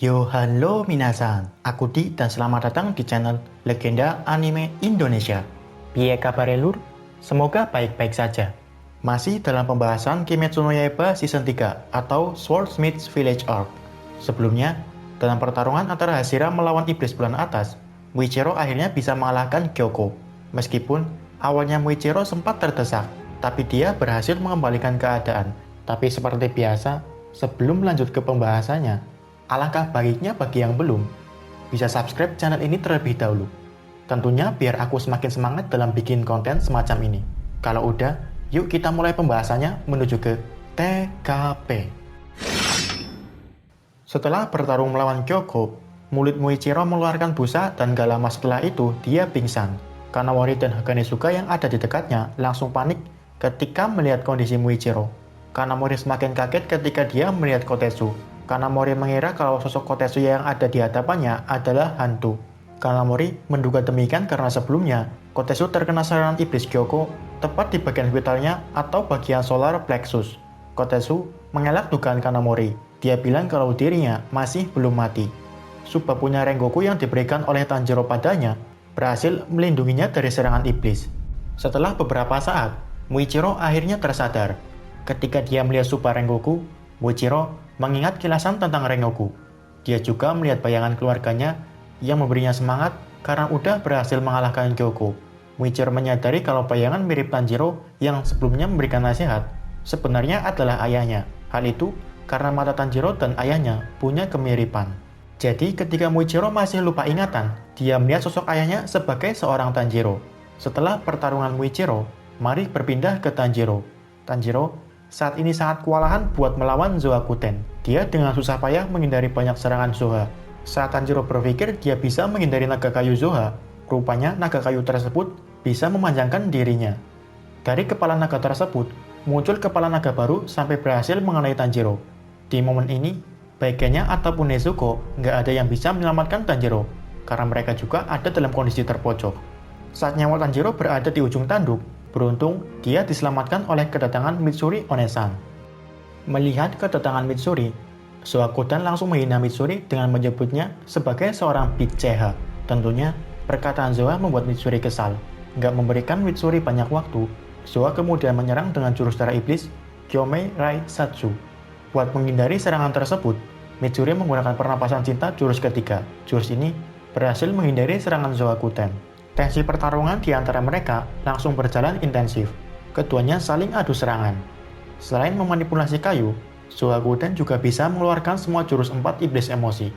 Yo halo minasan, aku Di dan selamat datang di channel Legenda Anime Indonesia. Piye kabare lur? Semoga baik-baik saja. Masih dalam pembahasan Kimetsu no Yaiba Season 3 atau Swordsmith's Village Arc. Sebelumnya, dalam pertarungan antara Hashira melawan Iblis Bulan Atas, Muichiro akhirnya bisa mengalahkan Gyoko. Meskipun awalnya Muichiro sempat terdesak, tapi dia berhasil mengembalikan keadaan. Tapi seperti biasa, sebelum lanjut ke pembahasannya, alangkah baiknya bagi yang belum, bisa subscribe channel ini terlebih dahulu. Tentunya biar aku semakin semangat dalam bikin konten semacam ini. Kalau udah, yuk kita mulai pembahasannya menuju ke TKP. Setelah bertarung melawan Gyoko, mulut Muichiro mengeluarkan busa dan gak lama setelah itu dia pingsan. Kanamori dan Haganezuka yang ada di dekatnya langsung panik ketika melihat kondisi Muichiro. Kanamori semakin kaget ketika dia melihat Kotetsu. Kanamori mengira kalau sosok Kotetsu yang ada di hadapannya adalah hantu. Kanamori menduga demikian karena sebelumnya Kotetsu terkena serangan iblis Gyoko tepat di bagian vitalnya atau bagian solar plexus. Kotetsu mengelak dugaan Kanamori. Dia bilang kalau dirinya masih belum mati. Sebab punya Rengoku yang diberikan oleh Tanjiro padanya berhasil melindunginya dari serangan iblis. Setelah beberapa saat, Muichiro akhirnya tersadar. Ketika dia melihat Super Rengoku, Muichiro mengingat kilasan tentang Rengoku. Dia juga melihat bayangan keluarganya yang memberinya semangat karena udah berhasil mengalahkan Gyoko. Muichiro menyadari kalau bayangan mirip Tanjiro yang sebelumnya memberikan nasihat sebenarnya adalah ayahnya. Hal itu karena mata Tanjiro dan ayahnya punya kemiripan. Jadi ketika Muichiro masih lupa ingatan, dia melihat sosok ayahnya sebagai seorang Tanjiro. Setelah pertarungan Muichiro, mari berpindah ke Tanjiro. Tanjiro saat ini sangat kewalahan buat melawan Zoakuten. Dia dengan susah payah menghindari banyak serangan Zoha. Saat Tanjiro berpikir dia bisa menghindari naga kayu Zoha, rupanya naga kayu tersebut bisa memanjangkan dirinya. Dari kepala naga tersebut, muncul kepala naga baru sampai berhasil mengenai Tanjiro. Di momen ini, baik Genya ataupun Nezuko nggak ada yang bisa menyelamatkan Tanjiro, karena mereka juga ada dalam kondisi terpojok. Saat nyawa Tanjiro berada di ujung tanduk, beruntung dia diselamatkan oleh kedatangan Mitsuri Onesan. Melihat kedatangan Mitsuri, Zoakuten langsung menghina Mitsuri dengan menyebutnya sebagai seorang biceha. Tentunya, perkataan Zoa membuat Mitsuri kesal. Nggak memberikan Mitsuri banyak waktu, Zoa kemudian menyerang dengan jurus darah iblis, Kyomei Rai Satsu. Buat menghindari serangan tersebut, Mitsuri menggunakan pernapasan cinta jurus ketiga. Jurus ini berhasil menghindari serangan Zoakuten. Tensi pertarungan di antara mereka langsung berjalan intensif. Keduanya saling adu serangan. Selain memanipulasi kayu, Zoakuten juga bisa mengeluarkan semua jurus 4 iblis emosi.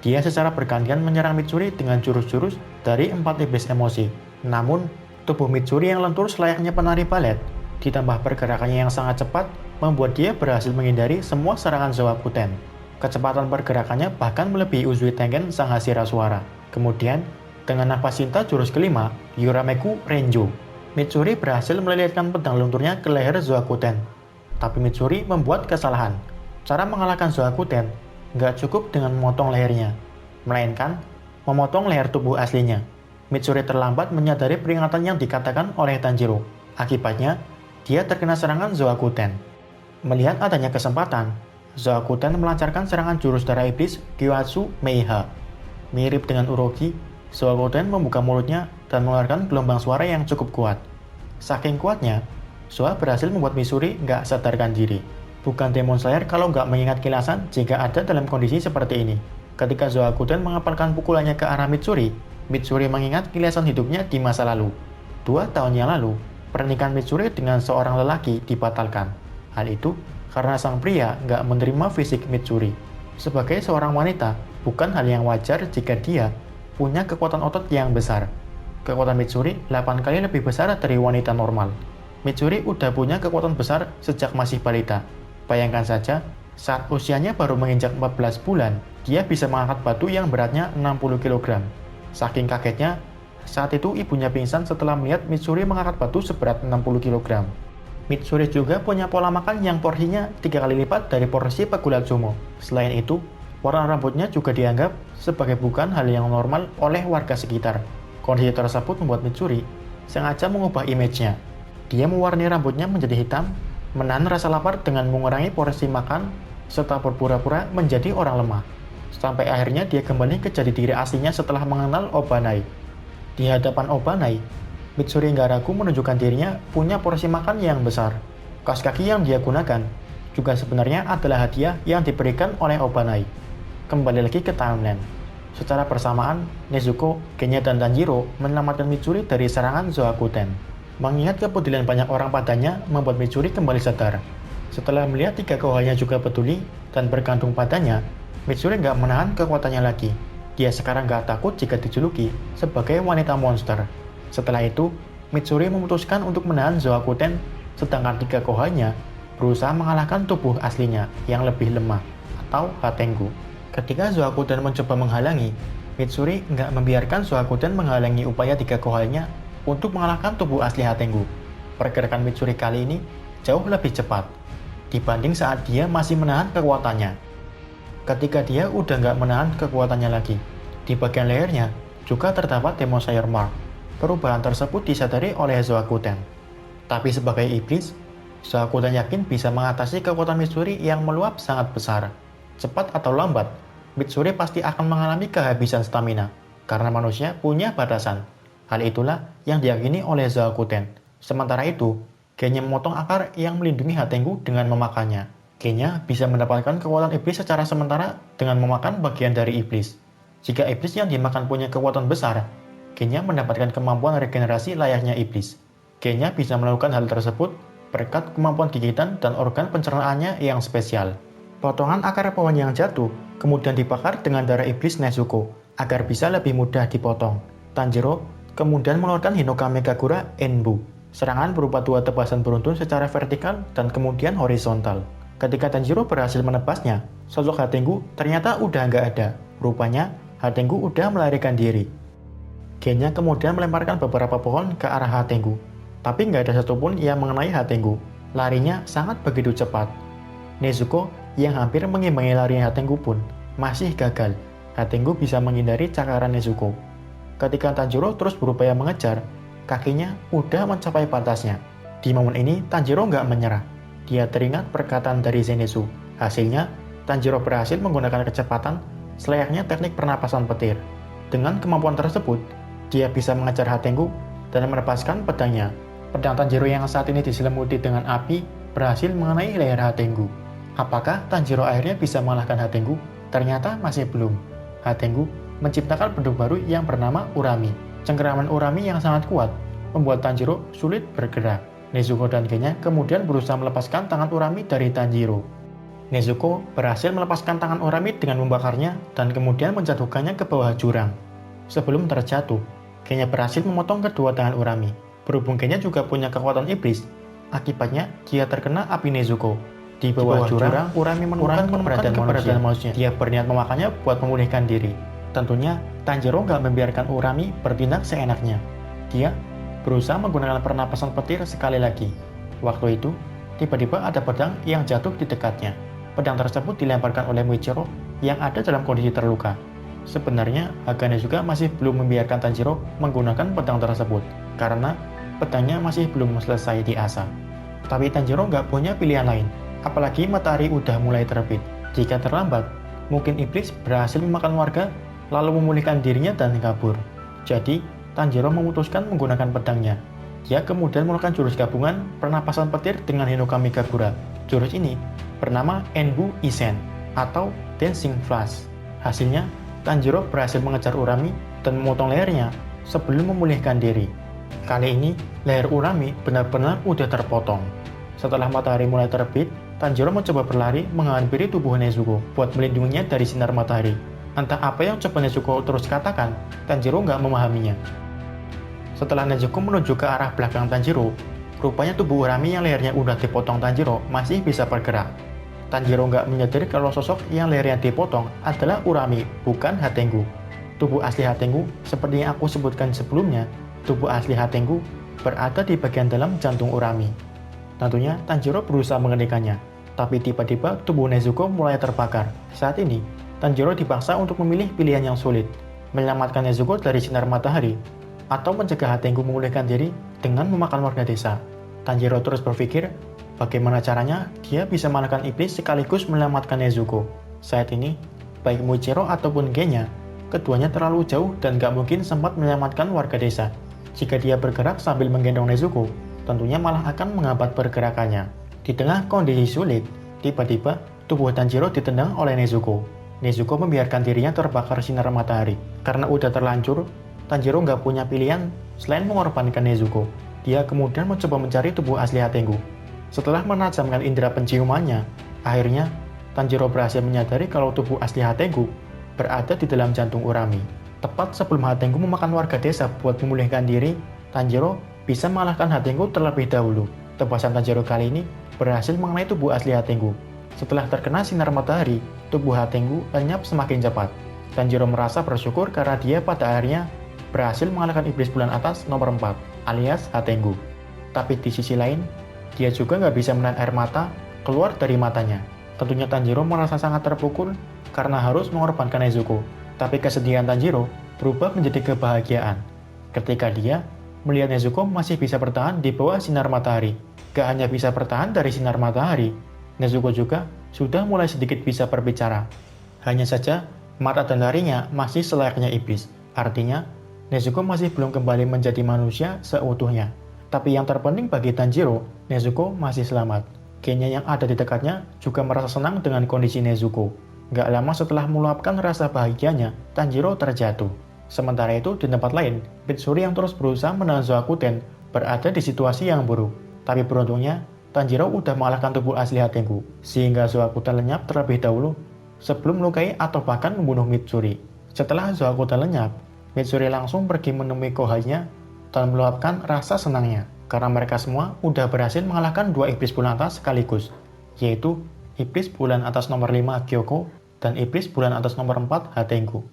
Dia secara bergantian menyerang Mitsuri dengan jurus-jurus dari 4 iblis emosi. Namun, tubuh Mitsuri yang lentur selayaknya penari balet, ditambah pergerakannya yang sangat cepat, membuat dia berhasil menghindari semua serangan Zoakuten. Kecepatan pergerakannya bahkan melebihi Uzui Tengen sang Hashira suara. Kemudian, dengan nafas cinta jurus kelima, Yurameku Renjo, Mitsuri berhasil melilitkan pedang lenturnya ke leher Zoakuten. Tapi Mitsuri membuat kesalahan. Cara mengalahkan Zoakuten nggak cukup dengan memotong lehernya, melainkan memotong leher tubuh aslinya. Mitsuri terlambat menyadari peringatan yang dikatakan oleh Tanjiro. Akibatnya, dia terkena serangan Zoakuten. Melihat adanya kesempatan, Zoakuten melancarkan serangan jurus darah iblis Gyatsu Meiha. Mirip dengan Urogi, Zoakuten membuka mulutnya dan mengeluarkan gelombang suara yang cukup kuat. Saking kuatnya, Zoa berhasil membuat Mitsuri nggak sadarkan diri. Bukan Demon Slayer kalau nggak mengingat kilasan jika ada dalam kondisi seperti ini. Ketika Zoakuten mengapalkan pukulannya ke arah Mitsuri, Mitsuri mengingat kilasan hidupnya di masa lalu. 2 tahun yang lalu, pernikahan Mitsuri dengan seorang lelaki dibatalkan. Hal itu karena sang pria nggak menerima fisik Mitsuri. Sebagai seorang wanita, bukan hal yang wajar jika dia punya kekuatan otot yang besar. Kekuatan Mitsuri 8 kali lebih besar dari wanita normal. Mitsuri udah punya kekuatan besar sejak masih balita. Bayangkan saja, saat usianya baru menginjak 14 bulan, dia bisa mengangkat batu yang beratnya 60 kg. Saking kagetnya, saat itu ibunya pingsan setelah melihat Mitsuri mengangkat batu seberat 60 kg. Mitsuri juga punya pola makan yang porsinya 3 kali lipat dari porsi pegulat sumo. Selain itu, warna rambutnya juga dianggap sebagai bukan hal yang normal oleh warga sekitar. Kondisi tersebut membuat Mitsuri sengaja mengubah image-nya. Dia mewarnai rambutnya menjadi hitam, menahan rasa lapar dengan mengurangi porsi makan, serta berpura-pura menjadi orang lemah. sampai akhirnya dia kembali ke jati diri aslinya setelah mengenal Obanai. Di hadapan Obanai, Mitsuri nggak ragu menunjukkan dirinya punya porsi makan yang besar. Kaos kaki yang dia gunakan juga sebenarnya adalah hadiah yang diberikan oleh Obanai. Kembali lagi ke timeline. Secara bersamaan, Nezuko, Genya, dan Tanjiro menyelamatkan Mitsuri dari serangan Zoakuten. Mengingat kepedulian banyak orang padanya membuat Mitsuri kembali sadar. Setelah melihat 3 kohanya juga peduli dan bergantung padanya, Mitsuri nggak menahan kekuatannya lagi. Dia sekarang nggak takut jika dijuluki sebagai wanita monster. Setelah itu, Mitsuri memutuskan untuk menahan Zoakuten, sedangkan 3 kohanya berusaha mengalahkan tubuh aslinya yang lebih lemah, atau Hatengu. Ketika Zoakuten mencoba menghalangi, Mitsuri nggak membiarkan Zoakuten menghalangi upaya 3 kohanya untuk mengalahkan tubuh asli Hatengu. Pergerakan Mitsuri kali ini jauh lebih cepat dibanding saat dia masih menahan kekuatannya. Ketika dia udah nggak menahan kekuatannya lagi, di bagian lehernya juga terdapat Demosaur Mark. Perubahan tersebut disadari oleh Zoakuten. Tapi sebagai iblis, Zoakuten yakin bisa mengatasi kekuatan Mitsuri yang meluap sangat besar. Cepat atau lambat, Mitsuri pasti akan mengalami kehabisan stamina, karena manusia punya batasan. Hal itulah yang diyakini oleh Zoakuten. Sementara itu, Genya memotong akar yang melindungi Hatengu dengan memakannya. Genya bisa mendapatkan kekuatan iblis secara sementara dengan memakan bagian dari iblis. Jika iblis yang dimakan punya kekuatan besar, Genya mendapatkan kemampuan regenerasi layaknya iblis. Genya bisa melakukan hal tersebut berkat kemampuan gigitan dan organ pencernaannya yang spesial. Potongan akar pohon yang jatuh kemudian dibakar dengan darah iblis Nezuko agar bisa lebih mudah dipotong. Tanjiro kemudian mengeluarkan Hinokame Kagura Enbu, serangan berupa 2 tebasan beruntun secara vertikal dan kemudian horizontal. Ketika Tanjiro berhasil menebasnya, sosok Hatengu ternyata udah nggak ada. Rupanya, Hatengu udah melarikan diri. Genya kemudian melemparkan beberapa pohon ke arah Hatengu, tapi nggak ada satupun yang mengenai Hatengu. Larinya sangat begitu cepat. Nezuko yang hampir mengimbangi larinya Hatengu pun masih gagal. Hatengu bisa menghindari cakaran Nezuko. Ketika Tanjiro terus berupaya mengejar, kakinya udah mencapai batasnya. Di momen ini, Tanjiro nggak menyerah. Dia teringat perkataan dari Zenitsu. Hasilnya, Tanjiro berhasil menggunakan kecepatan selayaknya teknik pernapasan petir. Dengan kemampuan tersebut, dia bisa mengejar Hatengu dan melepaskan pedangnya. Pedang Tanjiro yang saat ini diselimuti dengan api berhasil mengenai leher Hatengu. Apakah Tanjiro akhirnya bisa mengalahkan Hatengu? Ternyata masih belum. Hatengu menciptakan bentuk baru yang bernama Urami. Cengkeraman Urami yang sangat kuat membuat Tanjiro sulit bergerak. Nezuko dan Genya kemudian berusaha melepaskan tangan Urami dari Tanjiro. Nezuko berhasil melepaskan tangan Urami dengan membakarnya dan kemudian menjatuhkannya ke bawah jurang. Sebelum terjatuh, Genya berhasil memotong kedua tangan Urami. Berhubung Genya juga punya kekuatan iblis, akibatnya dia terkena api Nezuko. Di bawah jurang, Urami menemukan keberadaan manusia. Dia berniat memakannya buat memulihkan diri. Tentunya, Tanjiro nggak membiarkan Urami bertindak seenaknya. Dia berusaha menggunakan pernapasan petir sekali lagi. Waktu itu, tiba-tiba ada pedang yang jatuh di dekatnya. Pedang tersebut dilemparkan oleh Muichiro yang ada dalam kondisi terluka. Sebenarnya, Hagane juga masih belum membiarkan Tanjiro menggunakan pedang tersebut, karena pedangnya masih belum selesai diasah. Tapi Tanjiro nggak punya pilihan lain, apalagi matahari udah mulai terbit. Jika terlambat, mungkin iblis berhasil memakan warga, lalu memulihkan dirinya dan kabur. Jadi, Tanjiro memutuskan menggunakan pedangnya. Dia kemudian melakukan jurus gabungan pernapasan petir dengan Hinokami Kagura. Jurus ini bernama Enbu Isen atau Dancing Flash. Hasilnya, Tanjiro berhasil mengejar Urami dan memotong lehernya sebelum memulihkan diri. Kali ini, leher Urami benar-benar udah terpotong. Setelah matahari mulai terbit, Tanjiro mencoba berlari menghampiri tubuh Nezuko buat melindunginya dari sinar matahari. Entah apa yang coba Nezuko terus katakan, Tanjiro nggak memahaminya. Setelah Nezuko menuju ke arah belakang Tanjiro, rupanya tubuh Urami yang lehernya udah dipotong Tanjiro masih bisa bergerak. Tanjiro nggak menyadari kalau sosok yang lehernya dipotong adalah Urami, bukan Hatengu. Tubuh asli Hatengu, seperti yang aku sebutkan sebelumnya, tubuh asli Hatengu berada di bagian dalam jantung Urami. Tentunya Tanjiro berusaha menghentikannya, tapi tiba-tiba tubuh Nezuko mulai terbakar. Saat ini, Tanjiro dipaksa untuk memilih pilihan yang sulit, menyelamatkan Nezuko dari sinar matahari, atau mencegah Hatengu memulihkan diri dengan memakan warga desa. Tanjiro terus berpikir, bagaimana caranya dia bisa mengalahkan iblis sekaligus menyelamatkan Nezuko. Saat ini, baik Muichiro ataupun Genya, keduanya terlalu jauh dan gak mungkin sempat menyelamatkan warga desa. Jika dia bergerak sambil menggendong Nezuko, tentunya malah akan menghambat pergerakannya. Di tengah kondisi sulit, tiba-tiba tubuh Tanjiro ditendang oleh Nezuko. Nezuko membiarkan dirinya terbakar sinar matahari. Karena udah terlanjur, Tanjiro nggak punya pilihan selain mengorbankan Nezuko. Dia kemudian mencoba mencari tubuh asli Hatengu. Setelah menajamkan indera penciumannya, akhirnya Tanjiro berhasil menyadari kalau tubuh asli Hatengu berada di dalam jantung Urami. Tepat sebelum Hatengu memakan warga desa buat memulihkan diri, Tanjiro bisa mengalahkan Hatengu terlebih dahulu. Tebasan Tanjiro kali ini berhasil mengenai tubuh asli Hatengu. Setelah terkena sinar matahari, tubuh Hatengu lenyap semakin cepat. Tanjiro merasa bersyukur karena dia pada akhirnya berhasil mengalahkan iblis bulan atas nomor 4, alias Hatengu. Tapi di sisi lain, dia juga nggak bisa menahan air mata keluar dari matanya. Tentunya Tanjiro merasa sangat terpukul karena harus mengorbankan Nezuko. Tapi kesedihan Tanjiro berubah menjadi kebahagiaan ketika dia melihat Nezuko masih bisa bertahan di bawah sinar matahari. Gak hanya bisa bertahan dari sinar matahari, Nezuko juga sudah mulai sedikit bisa berbicara. Hanya saja, mata dan larinya masih selayaknya iblis. Artinya, Nezuko masih belum kembali menjadi manusia seutuhnya. Tapi yang terpenting bagi Tanjiro, Nezuko masih selamat. Genya yang ada di dekatnya juga merasa senang dengan kondisi Nezuko. Gak lama setelah meluapkan rasa bahagianya, Tanjiro terjatuh. Sementara itu, di tempat lain, Mitsuri yang terus berusaha menahan Zoakuten berada di situasi yang buruk. Tapi beruntungnya, Tanjiro udah mengalahkan tubuh asli Hatengu, sehingga Zoakuten lenyap terlebih dahulu sebelum melukai atau bahkan membunuh Mitsuri. Setelah Zoakuten lenyap, Mitsuri langsung pergi menemui Kohanya dan meluapkan rasa senangnya, karena mereka semua udah berhasil mengalahkan dua iblis bulan atas sekaligus, yaitu iblis bulan atas nomor 5 Gyoko dan iblis bulan atas nomor 4 Hatengu.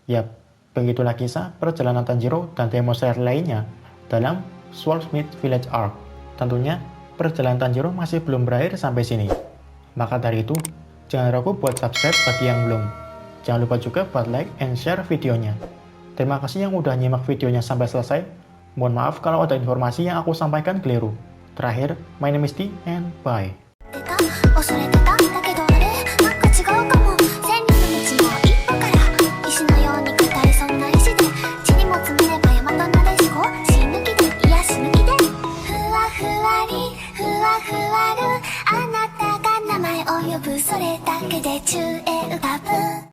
Yap, begitulah kisah perjalanan Tanjiro dan Demon Slayer lainnya dalam Swordsmith Village Arc. Tentunya, perjalanan Tanjiro masih belum berakhir sampai sini. Maka dari itu, jangan ragu buat subscribe bagi yang belum. Jangan lupa juga buat like and share videonya. Terima kasih yang udah nyimak videonya sampai selesai. Mohon maaf kalau ada informasi yang aku sampaikan keliru. Terakhir, my name is T and bye.